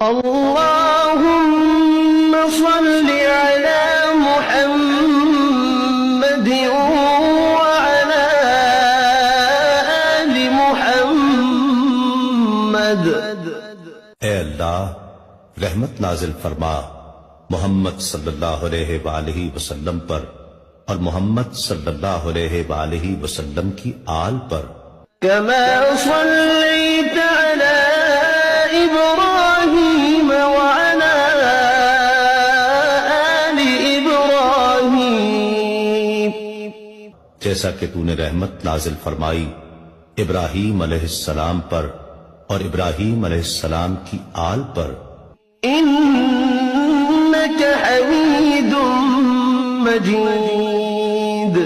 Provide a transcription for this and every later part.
اللهم صل على محمد وعلى آل محمد۔ اے اللہ رحمت نازل فرما محمد صلی اللہ علیہ وآلہ وسلم پر اور محمد صلی اللہ علیہ وآلہ وسلم کی آل پر۔ كما صليت على إبراهيم وعلى آل إبراهيم، جیسا کہ تو نے رحمت نازل فرمائی ابراہیم علیہ السلام پر اور ابراہیم علیہ السلام کی آل پر۔ إنك حميد مجيد،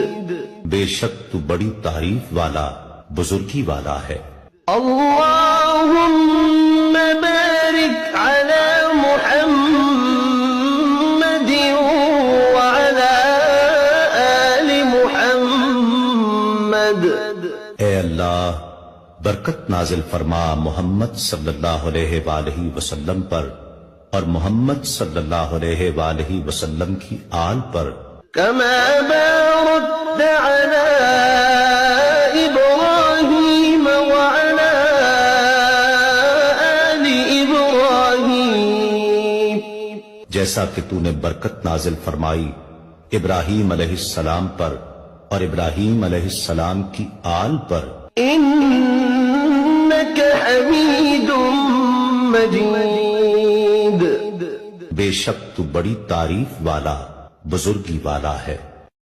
بے شک تو بڑی تعریف والا بزرگی والا ہے۔ اللهم بارك على محمد وعلى آل محمد۔ اے اللہ برکت نازل فرما محمد صلی اللہ علیہ وآلہ وسلم پر اور محمد صلی اللہ علیہ وآلہ وسلم کی آل پر۔ كما باركت على إبراهيم وعلى آل إبراهيم، جیسا کہ تو نے برکت نازل فرمائی ابراہیم علیہ السلام پر اور ابراہیم علیہ السلام کی آل پر۔ إنك حميد مجيد، بے شک تو بڑی تعریف والا بزرگی والا ہے۔